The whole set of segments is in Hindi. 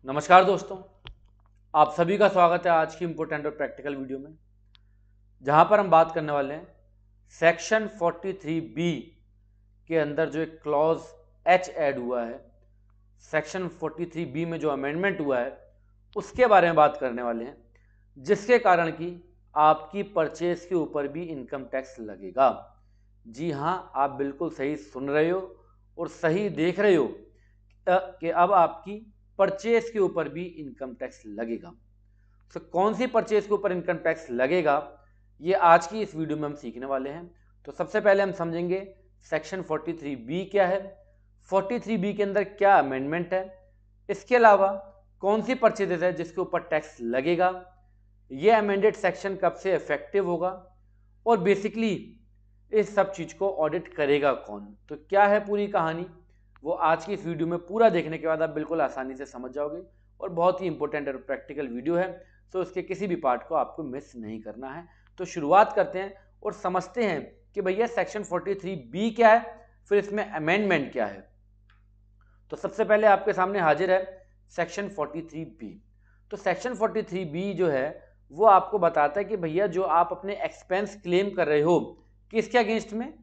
नमस्कार दोस्तों, आप सभी का स्वागत है आज की इम्पोर्टेंट और प्रैक्टिकल वीडियो में, जहां पर हम बात करने वाले हैं सेक्शन 43B के अंदर जो एक क्लॉज एच ऐड हुआ है। सेक्शन 43B में जो अमेंडमेंट हुआ है उसके बारे में बात करने वाले हैं, जिसके कारण कि आपकी परचेज के ऊपर भी इनकम टैक्स लगेगा। जी हाँ, आप बिल्कुल सही सुन रहे हो और सही देख रहे हो कि अब आपकी परचेज के ऊपर भी इनकम टैक्स लगेगा। तो कौन सी परचेज के ऊपर इनकम टैक्स लगेगा, ये आज की इस वीडियो में हम सीखने वाले हैं। तो सबसे पहले हम समझेंगे सेक्शन 43B क्या है, 43B के अंदर क्या अमेंडमेंट है, इसके अलावा कौन सी परचेजेज है जिसके ऊपर टैक्स लगेगा, ये अमेंडेड सेक्शन कब से इफेक्टिव होगा, और बेसिकली इस सब चीज को ऑडिट करेगा कौन। तो क्या है पूरी कहानी, वो आज की इस वीडियो में पूरा देखने के बाद आप बिल्कुल आसानी से समझ जाओगे। और बहुत ही इंपॉर्टेंट और प्रैक्टिकल वीडियो है, तो उसके किसी भी पार्ट को आपको मिस नहीं करना है। तो शुरुआत करते हैं और समझते हैं कि भैया सेक्शन 43B क्या है, फिर इसमें अमेंडमेंट क्या है। तो सबसे पहले आपके सामने हाजिर है सेक्शन 43B। तो सेक्शन 43B जो है वो आपको बताता है कि भैया जो आप अपने एक्सपेंस क्लेम कर रहे हो, किसके अगेंस्ट में,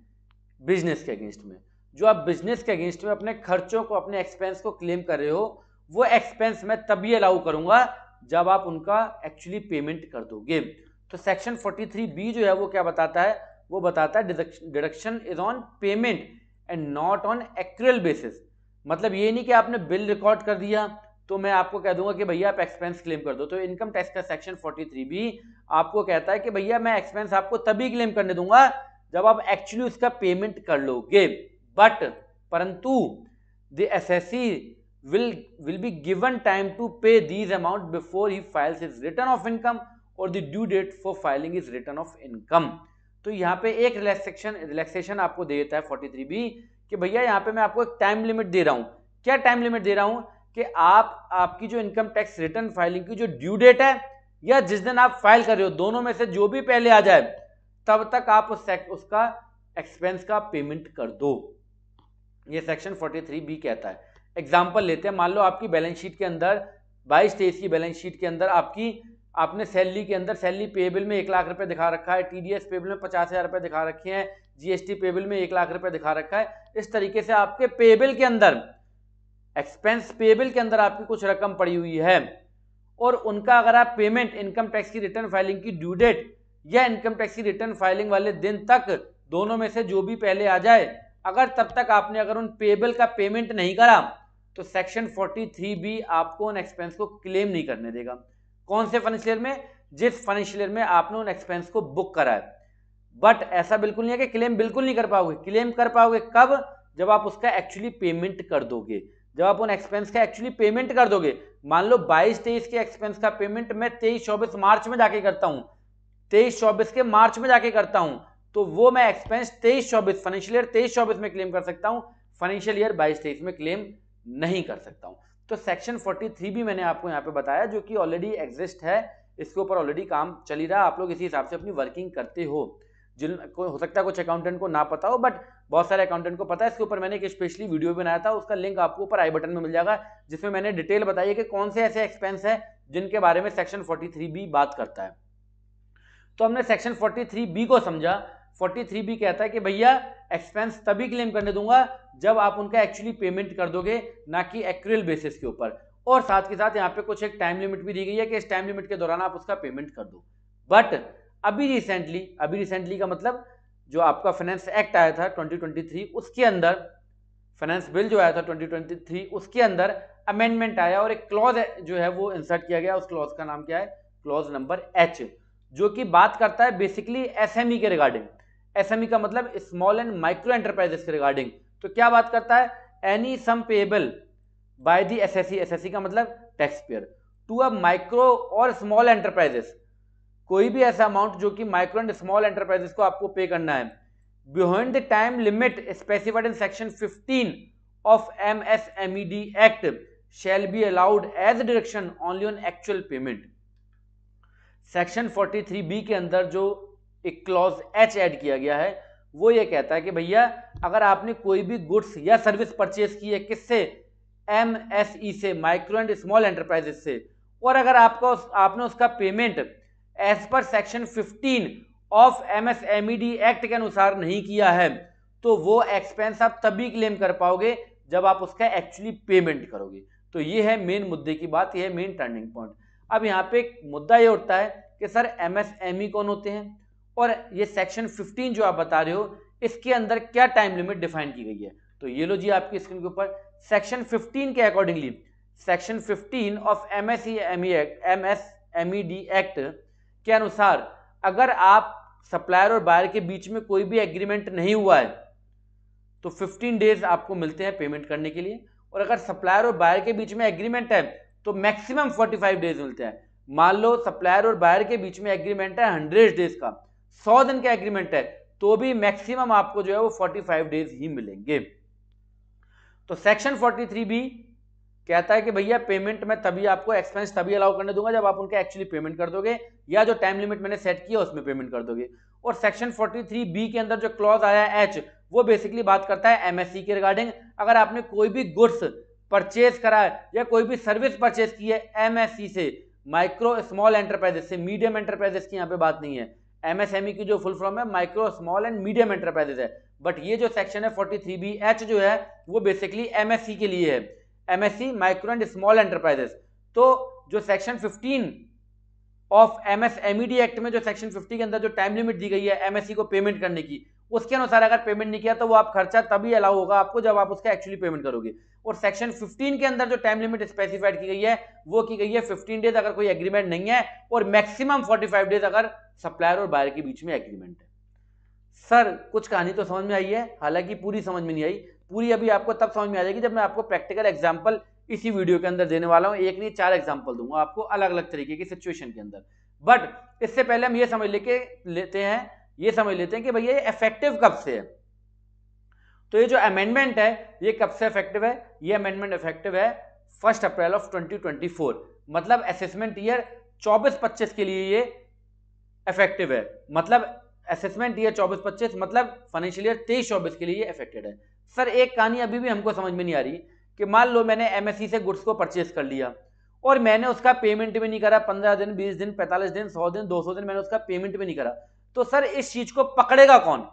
बिजनेस के अगेंस्ट में। जो आप बिजनेस के अगेंस्ट में अपने खर्चों को, अपने एक्सपेंस को क्लेम कर रहे हो, वो एक्सपेंस मैं तभी अलाउ करूंगा जब आप उनका एक्चुअली पेमेंट कर दोगे। तो सेक्शन 43B जो है वो क्या बताता है, वो बताता है deduction is on payment and not on actual basis. मतलब ये नहीं कि आपने बिल रिकॉर्ड कर दिया तो मैं आपको कह दूंगा कि भैया आप एक्सपेंस क्लेम कर दो। तो इनकम टैक्स का सेक्शन 43B आपको कहता है कि भैया मैं एक्सपेंस आपको तभी क्लेम करने दूंगा जब आप एक्चुअली उसका पेमेंट कर लोगे। बट परंतु the assessee will be given time to pay these amount before he files his return of income or the due date for filing his return of income। तो यहाँ पे एक रिलैक्सेशन आपको दे देता है 43B कि भैया यहाँ पे मैं आपको एक टाइम लिमिट दे रहा हूँ। क्या टाइम लिमिट दे रहा हूँ कि आपकी जो इनकम टैक्स रिटर्न फाइलिंग की जो ड्यू डेट है या जिस दिन आप फाइल कर रहे हो, दोनों में से जो भी पहले आ जाए तब तक आप उसका एक्सपेंस का पेमेंट कर दो। ये सेक्शन 43B कहता है। एग्जाम्पल लेते हैं, मान लो आपकी बैलेंस शीट के अंदर 22-23 की बैलेंस शीट के अंदर आपने सैलरी के अंदर सैलरी पेबल में 1 लाख रुपए दिखा रखा है, टीडीएस पेबल में 50,000 रुपए दिखा रखे हैं, जीएसटी पेबल में 1 लाख रुपए दिखा रखा है। इस तरीके से आपके पेबल के अंदर, एक्सपेंस पेबल के अंदर आपकी कुछ रकम पड़ी हुई है और उनका अगर आप पेमेंट इनकम टैक्स की रिटर्न फाइलिंग की ड्यू डेट या इनकम टैक्स की रिटर्न फाइलिंग वाले दिन तक, दोनों में से जो भी पहले आ जाए, अगर तब तक आपने अगर उन पेबल का पेमेंट नहीं करा तो सेक्शन 43B आपको उन एक्सपेंस को क्लेम नहीं करने देगा। कौन से फाइनेंशियल ईयर में, जिस फाइनेंशियल ईयर में आपने उन एक्सपेंस को बुक करा है। बट ऐसा बिल्कुल नहीं है कि क्लेम बिल्कुल नहीं कर पाओगे। क्लेम कर पाओगे कब, जब आप उसका एक्चुअली पेमेंट कर दोगे, जब आप उन एक्सपेंस का एक्चुअली पेमेंट कर दोगे। मान लो 22-23 के एक्सपेंस का पेमेंट मैं 23-24 मार्च में जाके करता हूं, 23-24 के मार्च में जाके करता हूं, तो वो मैं एक्सपेंस 23-24 फाइनेंशियल ईयर 23-24 में क्लेम कर सकता हूं, फाइनेंशियल ईयर 22-23 में क्लेम नहीं कर सकता हूं। तो सेक्शन 43B मैंने आपको यहाँ पे बताया, जो कि ऑलरेडी एग्जिस्ट है, इसके ऊपर ऑलरेडी काम चल ही रहा है। आप लोग इसी हिसाब से अपनी वर्किंग करते हो। जिनको हो सकता है कुछ अकाउंटेंट को ना पता हो, बट बहुत सारे अकाउंटेंट को पता है। इसके ऊपर मैंने एक स्पेशली वीडियो बनाया था, उसका लिंक आपको ऊपर आई बटन में मिल जाएगा, जिसमें मैंने डिटेल बताई है कि कौन से ऐसे एक्सपेंस है जिनके बारे में सेक्शन 43B बात करता है। तो हमने सेक्शन 43B को समझा। 43B कहता है कि भैया एक्सपेंस तभी क्लेम करने दूंगा जब आप उनका एक्चुअली पेमेंट कर दोगे, ना कि एक्चुअल बेसिस के ऊपर। और साथ के साथ यहाँ पे कुछ एक टाइम लिमिट भी दी गई है कि इस टाइम लिमिट के दौरान आप उसका पेमेंट कर दो। बट अभी रिसेंटली का मतलब जो आपका फाइनेंस एक्ट आया था 2023, उसके अंदर फाइनेंस बिल जो आया था 2023, उसके अंदर अमेंडमेंट आया और एक क्लॉज जो है वो इंसर्ट किया गया। उस क्लॉज का नाम क्या है, क्लॉज नंबर H, जो कि बात करता है बेसिकली एसएमई के रिगार्डिंग। एसएमई का मतलब स्मॉल एंड माइक्रो एंटरप्राइजेस के रिगार्डिंग। तो क्या बात करता है, any sum payable by the SSC, SSC का मतलब tax payer, to a micro और स्मॉल एंटरप्राइजेस, कोई भी ऐसा अमाउंट जो कि माइक्रो एंड स्मॉल एंटरप्राइजेस को आपको पे करना है, behind the time limit specified in section 15 of MSMED act shall be allowed as deduction only on actual payment. Section 43B के अंदर जो एक क्लॉज H ऐड किया गया है, वो ये कहता है कि भैया अगर आपने कोई भी गुड्स या सर्विस परचेज की है, किससे, MSE से, माइक्रो एंड स्मॉल एंटरप्राइजेस से, और अगर आपने उसका payment as per section 15 of MSMED act के अनुसार नहीं किया है तो वो एक्सपेंस आप तभी क्लेम कर पाओगे जब आप उसका एक्चुअली पेमेंट करोगे। तो ये है मेन मुद्दे की बात, ये है मेन टर्निंग पॉइंट। अब यहाँ पे एक मुद्दा ये उठता है कि सर MSME कौन होते हैं और ये सेक्शन 15 जो आप बता रहे हो इसके अंदर क्या टाइम लिमिट डिफाइन की गई है। तो ये लो जी आपकी स्क्रीन के ऊपर सेक्शन 15 के accordingly, section 15 of MSMED act के अनुसार अगर आप सप्लायर और बायर के बीच में कोई भी एग्रीमेंट नहीं हुआ है तो 15 डेज आपको मिलते हैं पेमेंट करने के लिए, और अगर सप्लायर और बायर के बीच में एग्रीमेंट है तो मैक्सिमम 45 डेज मिलते हैं। मान लो सप्लायर और बायर के बीच में एग्रीमेंट है 100 डेज का, 100 दिन का एग्रीमेंट है, तो भी मैक्सिमम आपको जो है वो 45 डेज ही मिलेंगे। तो सेक्शन 43B कहता है कि भैया पेमेंट में तभी आपको एक्सपेंस तभी अलाउ करने दूंगा जब आप उनके एक्चुअली पेमेंट कर दोगे या जो टाइम लिमिट मैंने सेट किया उसमें पेमेंट कर दोगे। और सेक्शन 43B के अंदर जो क्लॉज आया है H, वो बेसिकली बात करता है MSE के रिगार्डिंग। अगर आपने कोई भी गुड्स परचेज करा है या कोई भी सर्विस परचेज की है MSE से, माइक्रो स्मॉल एंटरप्राइजेस से, मीडियम एंटरप्राइजेस की यहाँ पे बात नहीं है। MSME की जो फुल फॉर्म है micro small and medium enterprises है, बट ये जो सेक्शन है 43BH जो है वो बेसिकली MSE के लिए है, MSE micro and small enterprises. तो जो सेक्शन 15 ऑफ MSMED एक्ट में जो सेक्शन 50 के अंदर जो टाइम लिमिट दी गई है MSE को पेमेंट करने की, उसके अनुसार अगर पेमेंट नहीं किया तो वो आप खर्चा तभी अलाउ होगा आपको जब आप उसका एक्चुअली पेमेंट करोगे। और सेक्शन 15 के अंदर जो टाइम लिमिट स्पेसिफाइड की गई है वो की गई है 15 डेज अगर कोई एग्रीमेंट नहीं है, और मैक्सिमम 45 डेज अगर सप्लायर और बायर के बीच में एग्रीमेंट है। सर कुछ कहानी तो समझ में आई है, हालांकि पूरी समझ में नहीं आई, पूरी अभी आपको तब समझ में आ जाएगी जब मैं आपको प्रैक्टिकल एग्जांपल इसी वीडियो के अंदर देने वाला हूं। एक नहीं 4 एग्जांपल दूंगा आपको अलग अलग तरीके की सिचुएशन के अंदर। बट इससे पहले हम ये समझ लेते हैं कि भैया ये इफेक्टिव कब से है। तो ये जो अमेंडमेंट है ये कब से इफेक्टिव है? ये अमेंडमेंट इफेक्टिव है 1 अप्रैल ऑफ 2024, मतलब असेसमेंट ईयर 24-25 के लिए ये इफेक्टिव है। मतलब असेसमेंट ईयर 24-25 मतलब फाइनेंशियल ईयर 23-24 के लिए ये इफेक्टेड है। सर एक कहानी अभी भी हमको समझ में नहीं आ रही कि मान लो मैंने MSE से गुड्स को परचेज कर लिया और मैंने उसका पेमेंट भी नहीं करा, 15 दिन, 20 दिन, 45 दिन, 100 दिन, 200 दिन मैंने उसका पेमेंट भी नहीं करा, तो सर इस चीज को पकड़ेगा कौन?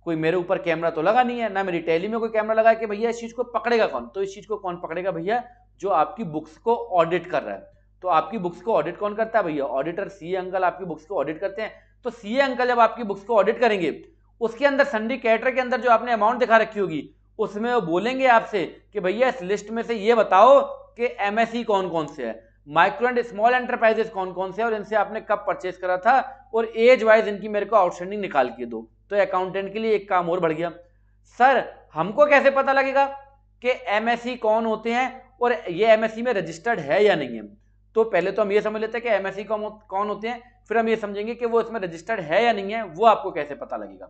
कोई मेरे ऊपर कैमरा तो लगा नहीं है, ना मेरी टैली में कोई कैमरा लगा कि भैया इस चीज को पकड़ेगा कौन। तो इस चीज को कौन पकड़ेगा भैया? जो आपकी बुक्स को ऑडिट कर रहा है। तो आपकी बुक्स को ऑडिट कौन करता है भैया? ऑडिटर CA अंकल आपकी बुक्स को ऑडिट करते हैं। तो CA अंकल जब आपकी बुक्स को ऑडिट करेंगे उसके अंदर सिंडिकेटर के अंदर जो आपने अमाउंट दिखा रखी होगी उसमें वो बोलेंगे आपसे कि भैया इस लिस्ट में से ये बताओ कि MSE कौन कौन से है, माइक्रो एंड स्मॉल एंटरप्राइजेस कौन कौन से है और इनसे आपने कब परचेज करा था, और एज वाइज इनकी मेरे को आउटस्टैंडिंग निकाल के दो। तो अकाउंटेंट के लिए एक काम और बढ़ गया। सर हमको कैसे पता लगेगा कि MSE कौन होते हैं और ये MSE में रजिस्टर्ड है या नहीं है? तो पहले तो हम ये समझ लेते हैं कि MSE कौन होते हैं, फिर हम ये समझेंगे कि वो इसमें रजिस्टर्ड है या नहीं है, वो आपको कैसे पता लगेगा।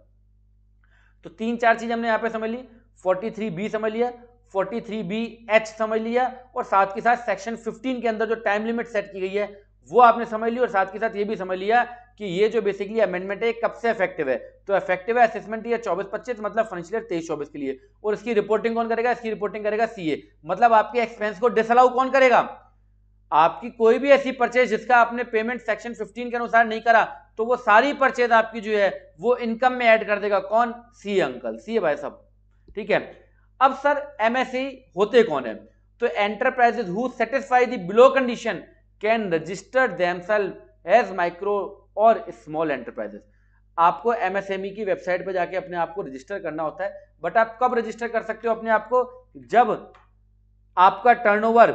तो 3-4 चीज हमने यहाँ पे समझ ली, 43B समझ लिया, 43BH समझ लिया, और साथ के साथ सेक्शन 15 के अंदर जो टाइम लिमिट सेट की गई है वो आपने समझ ली, और साथ के साथ ये भी समझ लिया कि ये जो बेसिकली अमेंडमेंट है कब से इफेक्टिव है। तो इफेक्टिव है असेसमेंट ईयर 24-25 मतलब फाइनेंशियल ईयर 23-24 के लिए, और इसकी रिपोर्टिंग कौन करेगा? इसकी रिपोर्टिंग करेगा CA। मतलब आपके एक्सपेंस को डिसअलाउ कौन करेगा? आपकी कोई भी ऐसी परचेज जिसका आपने पेमेंट सेक्शन 15 के अनुसार नहीं करा तो वो सारी परचेज आपकी जो है वो इनकम में ऐड कर देगा कौन? CA अंकल, CA भाई साहब, ठीक है। अब सर MSE होते कौन है? तो enterprises who satisfy the below condition can register themselves as micro और स्मॉल एंटरप्राइजेस। आपको MSME की वेबसाइट पे जाके अपने आप को रजिस्टर करना होता है, बट आप कब रजिस्टर कर सकते हो अपने आप को? जब आपका टर्नओवर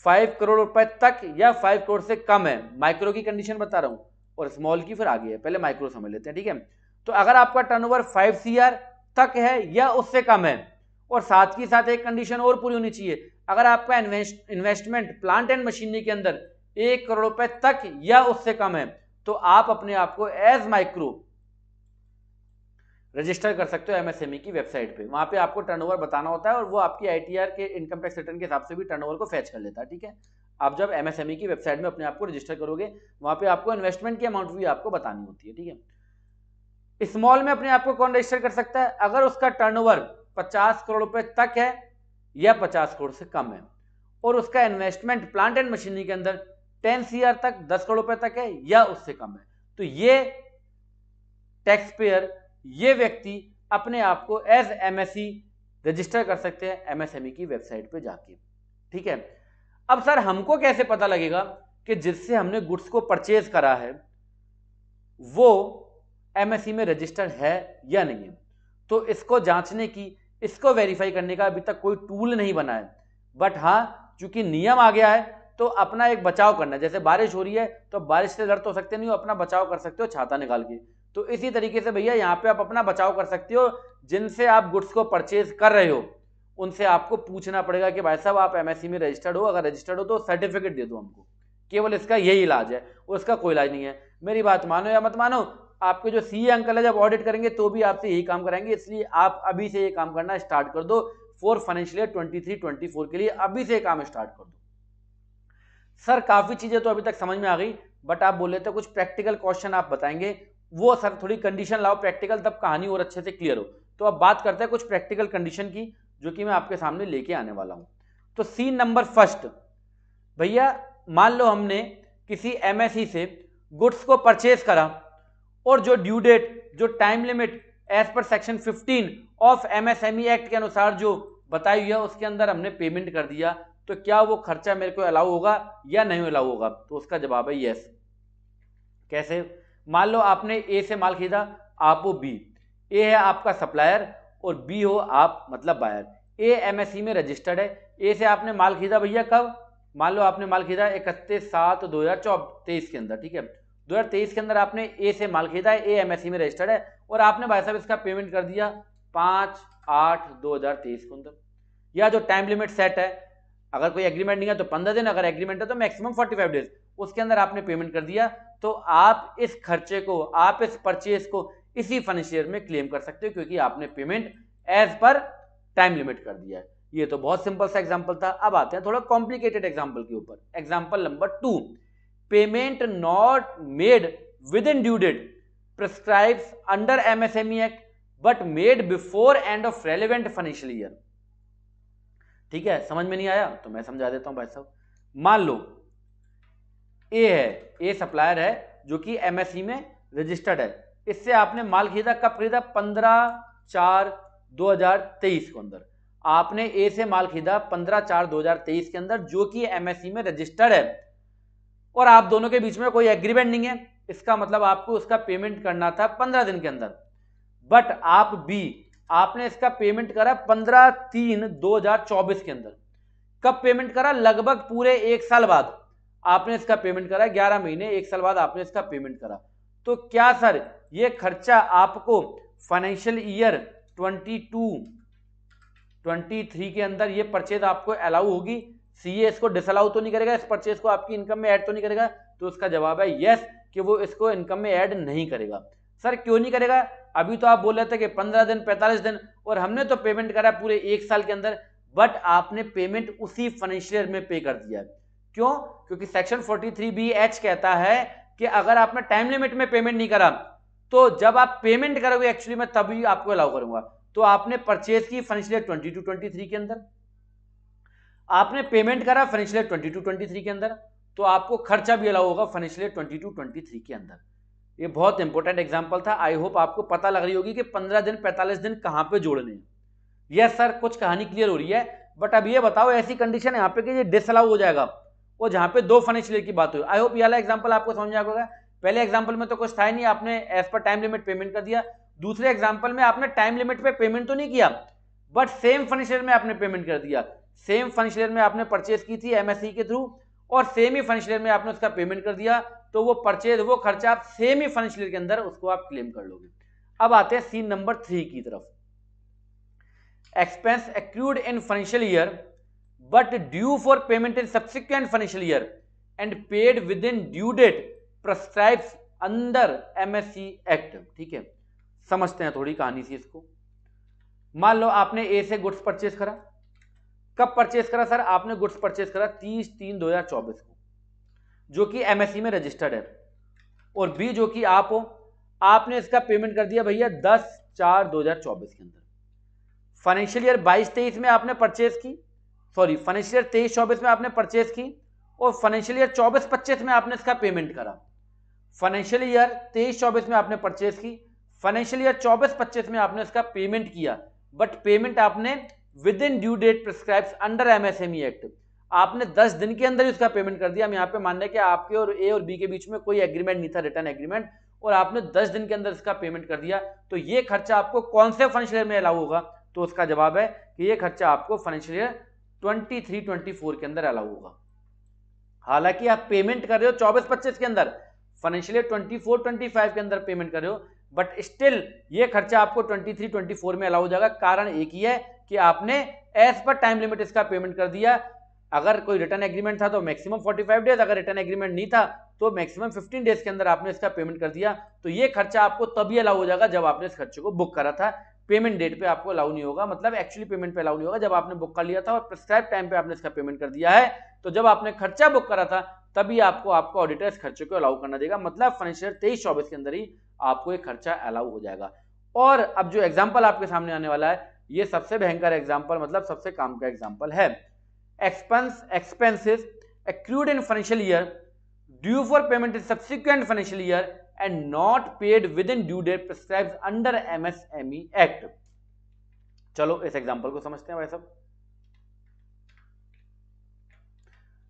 5 करोड़ रुपए तक या 5 करोड़ से कम है। माइक्रो की कंडीशन बता रहा हूं और स्मॉल की फिर आगे है, पहले माइक्रो समझ लेते हैं, ठीक है। तो अगर आपका टर्नओवर 5 CR तक है या उससे कम है, और साथ ही साथ एक कंडीशन और पूरी होनी चाहिए, अगर आपका इन्वेस्टमेंट प्लांट एंड मशीनरी के अंदर 1 करोड़ रुपए तक या उससे कम है, तो आप अपने आप को एज माइक्रो रजिस्टर कर सकते हो MSME की वेबसाइट पे। वहां पे आपको टर्नओवर बताना होता है और वो आपकी ITR के इनकम टैक्स रिटर्न के हिसाब से भी टर्नओवर को फैच कर लेता है, ठीक है। आप जब MSME की वेबसाइट में अपने आप को रजिस्टर करोगे वहां पे आपको इन्वेस्टमेंट की अमाउंट भी आपको बतानी होती है, ठीक है। स्मॉल में अपने आप को कौन रजिस्टर कर सकता है? अगर उसका टर्नओवर 50 करोड़ रुपए तक है या 50 करोड़ से कम है और उसका इन्वेस्टमेंट प्लांट एंड मशीनरी के अंदर 10 CR तक 10 करोड़ रुपए तक है या उससे कम है, तो ये टैक्स पेयर, ये व्यक्ति अपने आप को एज एमएसई रजिस्टर कर सकते हैं एमएसएमई की वेबसाइट पे जाके। ठीक है, अब सर हमको कैसे पता लगेगा कि जिससे हमने गुड्स को परचेज करा है वो एमएसई में रजिस्टर्ड है या नहीं है? तो इसको जांचने की, इसको वेरीफाई करने का अभी तक कोई टूल नहीं बना है, बट हाँ चूंकि नियम आ गया है तो अपना एक बचाव करना है। जैसे बारिश हो रही है तो बारिश से डर तो सकते नहीं हो, अपना बचाव कर सकते हो छाता निकाल के। तो इसी तरीके से भैया यहाँ पे आप अपना बचाव कर सकते हो, जिनसे आप गुड्स को परचेज कर रहे हो उनसे आपको पूछना पड़ेगा कि भाई साहब आप एमएसई में रजिस्टर्ड हो, अगर रजिस्टर्ड हो तो सर्टिफिकेट दे दो हमको, केवल इसका यही इलाज है, उसका कोई इलाज नहीं है। मेरी बात मानो या मत मानो, आपके जो सीए अंकल है जब ऑडिट करेंगे तो भी आपसे यही काम कराएंगे, इसलिए आप अभी से ये काम करना स्टार्ट कर दो फॉर फाइनेंशियल ईयर 23-24 के लिए, अभी से काम स्टार्ट कर दो। सर काफी चीजें तो अभी तक समझ में आ गई, बट आप बोले थे कुछ प्रैक्टिकल क्वेश्चन आप बताएंगे, वो सर थोड़ी कंडीशन लाओ प्रैक्टिकल, तब कहानी और अच्छे से क्लियर हो। तो अब बात करते हैं कुछ प्रैक्टिकल कंडीशन की, जो कि मैं आपके सामने लेके आने वाला हूं। तो सीन नंबर फर्स्ट, भैया मान लो हमने किसी एमएसई से गुड्स को परचेज करा और जो ड्यू डेट, जो time limit as per section 15 of MSME act के अनुसार जो बताई हुई है उसके अंदर हमने पेमेंट कर दिया, तो क्या वो खर्चा मेरे को अलाउ होगा या नहीं अलाउ होगा? तो उसका जवाब है यस। कैसे? मान लो आपने ए से माल खरीदा, आप हो बी, ए है आपका सप्लायर और बी हो आप मतलब बायर। ए एमएसई में रजिस्टर्ड है, ए से आपने माल खरीदा भैया कब? मान लो आपने माल खरीदा 31/7/2023 के अंदर, ठीक है, 2023 के अंदर आपने ए से माल खरीदा है, ए एमएसई में रजिस्टर्ड है और आपने भाई साहब इसका पेमेंट कर दिया 5/8/2023 के अंदर। या जो टाइम लिमिट सेट है, अगर कोई एग्रीमेंट नहीं है तो 15 दिन, अगर एग्रीमेंट है तो मैक्सिमम 45 डेज, उसके अंदर आपने पेमेंट कर दिया, तो आप इस खर्चे को, आप इस परचेज को इसी फाइनेंशियल ईयर में क्लेम कर सकते हो, क्योंकि आपने payment as per time limit कर दिया है। ये तो बहुत सिंपल सा एग्जांपल था। अब आते हैं थोड़ा कॉम्प्लिकेटेड एग्जांपल के ऊपर। Example number 2, payment not made within due date prescribes under MSME act but made before end of relevant financial year. ठीक है, समझ में नहीं आया तो मैं समझा देता हूं भाई साहब। मान लो ए है, ए सप्लायर है जो कि एमएसई में रजिस्टर्ड है, इससे आपने माल खरीदा, कब खरीदा? 15/4/2023 के अंदर। आपने ए से माल खरीदा 15/4/2023 के अंदर, जो कि एमएसई में रजिस्टर्ड है और आप दोनों के बीच में कोई एग्रीमेंट नहीं है, इसका मतलब आपको उसका पेमेंट करना था 15 दिन के अंदर। बट आप बी, आपने इसका पेमेंट करा 15/3/2024 के अंदर। कब पेमेंट करा? लगभग पूरे 1 साल बाद आपने इसका पेमेंट करा, 11 महीने 1 साल बाद आपने इसका पेमेंट करा। तो क्या सर ये खर्चा आपको फाइनेंशियल ईयर 22-23 के अंदर ये परचेज आपको अलाउ होगी? सीए इसको डिसअलाउ तो नहीं करेगा, इस परचेज को आपकी इनकम में ऐड तो नहीं करेगा? तो उसका जवाब है यस, कि वो इसको इनकम में ऐड नहीं करेगा। सर क्यों नहीं करेगा? अभी तो आप बोल रहे थे कि 15 दिन 45 दिन, और हमने तो पेमेंट करा पूरे 1 साल के अंदर, बट आपने पेमेंट उसी फाइनेंशियल ईयर में पे कर दिया। क्यों? क्योंकि सेक्शन 43B(H) कहता है कि अगर आपने टाइम लिमिट में पेमेंट नहीं करा तो जब आप पेमेंट करोगे एक्चुअली में तभी आपको अलाउ करूंगा। तो आपने परचेज की फाइनेंशियल ईयर 22-23 के अंदर, आपने पेमेंट करा फाइनेंशियल ईयर 22-23 के अंदर, तो आपको खर्चा भी अलाउ होगा फाइनेंशियल ईयर 22-23 के अंदर। ये बहुत इंपॉर्टेंट एग्जांपल था। आई होप आपको पता लग रही होगी कि 15 दिन 45 दिन कहां पे जोड़ने हैं। यस सर, कुछ कहानी क्लियर हो रही है, बट अब ये बताओ ऐसी कंडीशन यहाँ पे कि ये डिसअलाउ हो जाएगा और जहां पे 2 फाइनेंशियल ईयर की बात हुई। आई होप ये वाला एग्जांपल आपको समझ में आ गया। पहले एग्जांपल में तो कुछ था ही नहीं, आपने as per time limit payment कर दिया। दूसरे एग्जांपल में आपने टाइम लिमिट पे पेमेंट तो नहीं किया, बट सेम फाइनेंशियल ईयर में आपने पेमेंट कर दिया। सेम फाइनेंशियल ईयर में आपने परचेज की थी एमएसई के थ्रू और सेम ही फाइनेंशियल ईयर में आपने उसका पेमेंट कर दिया, तो वो परचेज, वो खर्चा आप सेम ही फाइनेंशियल ईयर के अंदर उसको आप क्लेम कर लोगे। अब आते हैं सीन नंबर 3 की तरफ। Expense accrued in financial year but due for payment in subsequent financial year and paid within due date prescribes under MSE act. ठीक है, समझते हैं थोड़ी कहानी सी इसको। मान लो आपने ए से गुड्स परचेज करा, कब परचेज करा सर? आपने गुड्स परचेज करा 30/3/2024 को, जो कि एमएसई में रजिस्टर्ड है, और बी जो कि आप हो, आपने इसका पेमेंट कर दिया भैया 10/4/2024 के अंदर। फाइनेंशियल ईयर 22-23 में आपने परचेज की, सॉरी फाइनेंशियल ईयर 23-24 में आपने परचेज की और फाइनेंशियल ईयर 24-25 में आपने इसका पेमेंट करा। फाइनेंशियल ईयर 23-24 में आपने परचेज की, फाइनेंशियल ईयर 24-25 में आपने इसका पेमेंट किया, बट पेमेंट आपने within due date prescribes under MSME act, आपने 10 दिन के अंदर उसका पेमेंट कर दिया। हम यहाँ पे मान रहे हैं कि आपके और ए और बी के बीच में कोई एग्रीमेंट नहीं था, रिटर्न एग्रीमेंट, और आपने 10 दिन के अंदर इसका पेमेंट कर दिया, तो ये खर्चा आपको कौन से फाइनेंशियल ईयर में अलाउ होगा? तो उसका जवाब है कि ये खर्चा आपको फाइनेंशियल ईयर 23-24 के अंदर अलाउ होगा। हालांकि आप पेमेंट कर रहे हो 24-25 के अंदर, फाइनेंशियल ईयर 24-25 के अंदर पेमेंट कर रहे हो, बट स्टिल ये खर्चा आपको 23-24 में अलाउ हो जाएगा। कारण एक ही है कि आपने एज पर टाइम लिमिट इसका पेमेंट कर दिया। अगर कोई रिटर्न एग्रीमेंट था तो मैक्सिमम 45 डेज, अगर रिटर्न एग्रीमेंट नहीं था तो मैक्सिमम 15 डेज के अंदर आपने इसका पेमेंट कर दिया। तो ये खर्चा आपको तभी अलाउ हो जाएगा जब आपने इस खर्चे को बुक करा था। पेमेंट डेट पे आपको अलाउ नहीं होगा, मतलब एक्चुअली पेमेंट पे अलाउ नहीं होगा जब आपने बुक कर लिया था और प्रिस्क्राइब टाइम पे आपने इसका पेमेंट कर दिया है। तो जब आपने खर्चा बुक करा था तभी आपको आपका ऑडिटर इस खर्चे को अलाउ करना देगा, मतलब फाइनेंशियल 23-24 के अंदर ही आपको एक खर्चा अलाउ हो जाएगा। और अब जो एग्जाम्पल आपके सामने आने वाला है ये सबसे भयंकर एग्जाम्पल, मतलब सबसे काम का एग्जाम्पल है। expenses accrued in financial year due for payment in subsequent financial year and not paid within due date prescribed under MSME Act। चलो इस एग्जांपल को समझते हैं भाई साहब।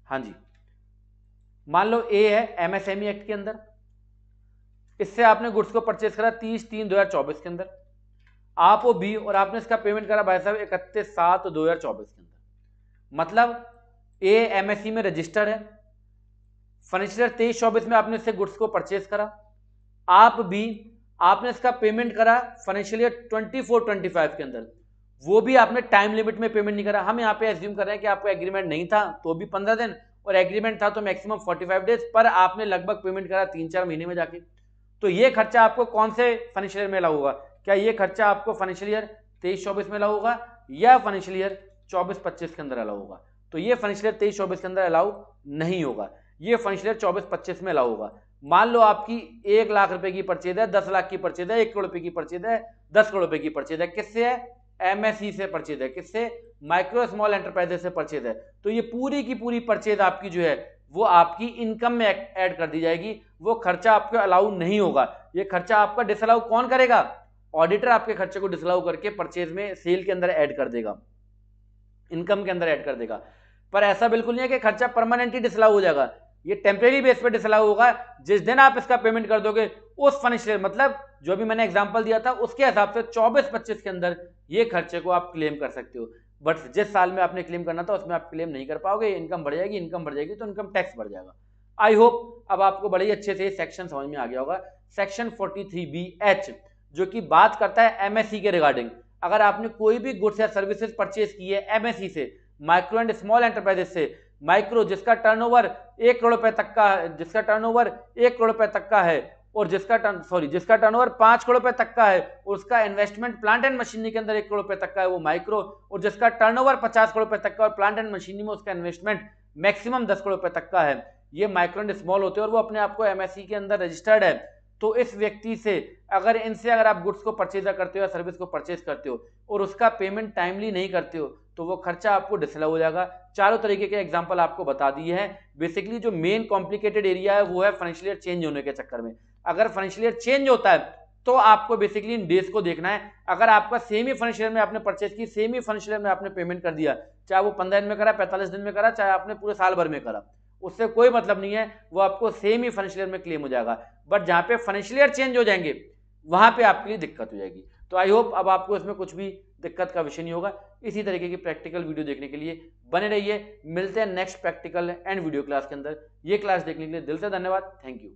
हाँ जी, मान लो ए है MSME एक्ट के अंदर, इससे आपने गुड्स को परचेज करा 30/3/2024 के अंदर, आप वो बी और आपने इसका पेमेंट करा भाई साहब 31/7/2024 के अंदर। मतलब ए एमएससी में रजिस्टर्ड है, फाइनेंशियल ईयर 23-24 में आपने इससे गुड्स को परचेज करा, आप भी आपने इसका पेमेंट करा फाइनेंशियल ईयर 24-25 के अंदर, वो भी आपने टाइम लिमिट में पेमेंट नहीं करा। हम यहाँ पे एज्यूम कर रहे हैं कि आपको एग्रीमेंट नहीं था तो भी 15 दिन और एग्रीमेंट था तो मैक्सिमम 45 डेज, पर आपने लगभग पेमेंट करा 3-4 महीने में जाके। तो ये खर्चा आपको कौन से फाइनेंशियल ईयर में अलाउ होगा? क्या ये खर्चा आपको फाइनेंशियल ईयर 23-24 में अलाउ होगा या फाइनेंशियल ईयर 24-25 के अंदर अलाउ होगा? तो ये फाइनेंशियल ईयर 23-24 के अंदर अलाउ नहीं होगा, ये फाइनेंशियल ईयर 24-25 में अलाउ होगा। मान लो आपकी 1 लाख रुपए की परचेज है, 10 लाख की परचेज है, 1 करोड़ रुपए की परचेज है, 10 करोड़ रुपए की परचेज है, किससे है? एमएसई से परचेज है, किससे? माइक्रो स्मॉल एंटरप्राइजेस से परचेज है। तो ये पूरी की पूरी परचेज आपकी जो है वो आपकी इनकम में ऐड कर दी जाएगी, वो खर्चा आपको अलाउ नहीं होगा। ये खर्चा आपका डिसअलाउ कौन करेगा? ऑडिटर आपके खर्चे को डिसअलाउ करके परचेज में सेल के अंदर ऐड कर देगा, इनकम के अंदर ऐड कर देगा। पर ऐसा बिल्कुल नहीं है कि खर्चा परमानेंटली डिसअलाउ हो जाएगा, ये टेम्परेरी बेस पे डिसअलाउ होगा। जिस दिन आप इसका पेमेंट कर दोगे उस फाइनेंशियल, मतलब जो भी मैंने एग्जांपल दिया था उसके हिसाब से 24-25 के अंदर ये खर्चे को आप क्लेम कर सकते हो। बट जिस साल में आपने क्लेम करना था उसमें आप क्लेम नहीं कर पाओगे, इनकम बढ़ जाएगी, इनकम बढ़ जाएगी तो इनकम टैक्स बढ़ जाएगा। आई होप अब आपको बड़े ही अच्छे से सेक्शन समझ में आ गया होगा। सेक्शन 43BH जो कि बात करता है एमएसई के रिगार्डिंग। अगर आपने कोई भी गुड्स या सर्विसेज परचेज की है एमएसई से, माइक्रो एंड स्मॉल एंटरप्राइजेस से, माइक्रो जिसका टर्नओवर 1 करोड़ रुपए तक का, जिसका टर्नओवर 1 करोड़ रुपए तक का है और जिसका टर्नओवर 5 करोड़ रुपए तक का है और उसका इन्वेस्टमेंट प्लांट एंड मशीनरी के अंदर 1 करोड़ रुपए तक का है, वो माइक्रो। और जिसका टर्नओवर 50 करोड़ रुपए तक का और प्लांट एंड मशीनरी में उसका इन्वेस्टमेंट मैक्सिमम 10 करोड़ रुपए तक का है, ये माइक्रो एंड स्मॉल होते हैं और वो अपने आप को एमएसई के अंदर रजिस्टर्ड है। तो इस व्यक्ति से इनसे अगर आप गुड्स को परचेज करते हो या सर्विस को परचेज करते हो और उसका पेमेंट टाइमली नहीं करते हो तो वो खर्चा आपको डिसअलाउ हो जाएगा। चारों तरीके के एग्जांपल आपको बता दिए हैं। बेसिकली जो मेन कॉम्प्लिकेटेड एरिया है वो है फाइनेंशियल ईयर चेंज होने के चक्कर में। अगर फाइनेंशियल ईयर चेंज होता है तो आपको बेसिकली इन डेज को देखना है। अगर आपका सेम ही फाइनेंशियल ईयर में आपने परचेज की, सेम ही फाइनेंशियल ईयर में आपने पेमेंट कर दिया, चाहे वो 15 दिन में करा, 45 दिन में करा, चाहे आपने पूरे साल भर में करा, उससे कोई मतलब नहीं है, वो आपको सेम ही फाइनेंशियल ईयर में क्लेम हो जाएगा। बट जहां पे फाइनेंशियल ईयर चेंज हो जाएंगे वहां पे आपके लिए दिक्कत हो जाएगी। तो आई होप अब आपको इसमें कुछ भी दिक्कत का विषय नहीं होगा। इसी तरीके की प्रैक्टिकल वीडियो देखने के लिए बने रहिए। मिलते हैं next practical and video class के अंदर। ये क्लास देखने के लिए दिल से धन्यवाद। Thank you.